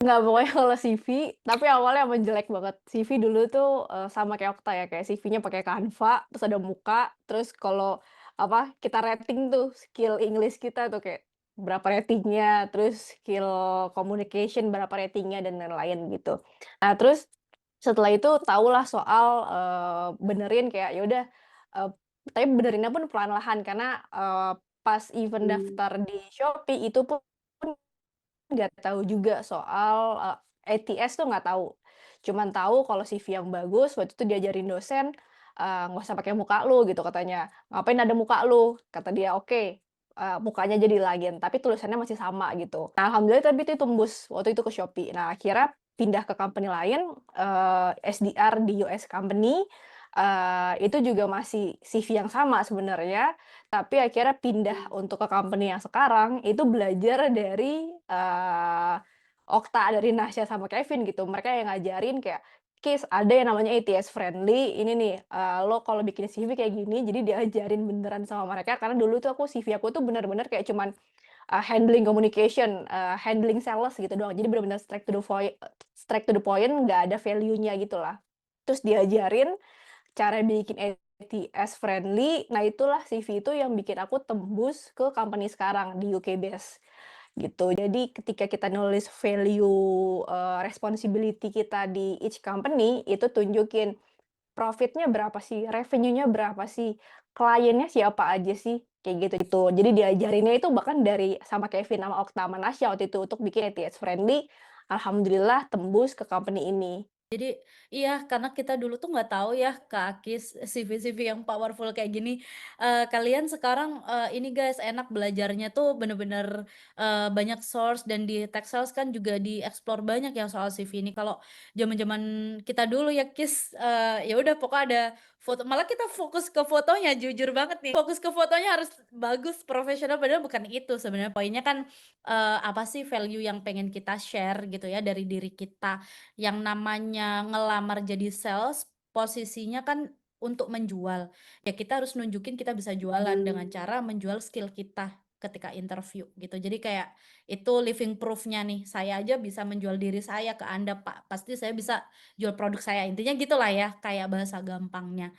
Nggak, pokoknya kalau CV, tapi awalnya emang jelek banget. CV dulu tuh, sama kayak Okta ya, kayak CV-nya pakai Canva, terus ada muka, terus kalau, apa, kita rating tuh skill English kita tuh kayak berapa ratingnya, terus skill communication berapa ratingnya, dan lain-lain gitu. Nah, terus setelah itu tahulah soal, benerin kayak ya udah, eee, tapi benerinnya pun perlahan-lahan karena, pas event Mmm. daftar di Shopee itu pun nggak tahu juga soal, ATS tuh nggak tahu. Cuman tahu kalau CV yang bagus, waktu itu diajarin dosen, "Nggak usah pakai muka lu," gitu katanya. "Ngapain ada muka lu?" Kata dia, "Oke, mukanya jadi login, tapi tulisannya masih sama," gitu. Nah, alhamdulillah tapi itu tembus waktu itu ke Shopee. Nah, akhirnya pindah ke company lain, SDR di US company, itu juga masih CV yang sama sebenarnya, tapi akhirnya pindah untuk ke company yang sekarang, itu belajar dari, Okta, dari Nasya sama Kevin gitu. Mereka yang ngajarin kayak, "Kis, ada yang namanya ATS friendly, ini nih, lo kalau bikin CV kayak gini." Jadi diajarin beneran sama mereka, karena dulu tuh CV aku tuh bener-bener kayak cuman, handling communication, handling sales gitu doang. Jadi bener-bener straight to the point, nggak ada value-nya gitulah. Terus diajarin cara bikin ATS friendly, nah itulah CV itu yang bikin aku tembus ke company sekarang di UK base, gitu. Jadi ketika kita nulis value, responsibility kita di each company, itu tunjukin profitnya berapa sih, revenue-nya berapa sih, kliennya siapa aja sih, kayak gitu. Jadi diajarinnya itu bahkan dari sama Kevin, sama Okta, sama Nasya waktu itu untuk bikin ATS friendly, alhamdulillah tembus ke company ini. Jadi iya, karena kita dulu tuh nggak tahu ya, Kak Akis, CV-CV yang powerful kayak gini. Kalian sekarang, ini guys, enak belajarnya tuh bener-bener, banyak source dan di Texels kan juga di-explore banyak ya soal CV ini. Kalau zaman-zaman kita dulu ya, Kis, ya udah pokoknya ada foto malah kita fokus ke fotonya, jujur banget nih, fokus ke fotonya harus bagus, profesional, padahal bukan itu sebenarnya. Poinnya kan, apa sih value yang pengen kita share gitu ya dari diri kita. Yang namanya ngelamar jadi sales, posisinya kan untuk menjual. Ya kita harus nunjukin kita bisa jualan dengan cara menjual skill kita ketika interview gitu. Jadi kayak itu living proof-nya nih, saya aja bisa menjual diri saya ke Anda, Pak, pasti saya bisa jual produk saya. Intinya gitulah ya, kayak bahasa gampangnya.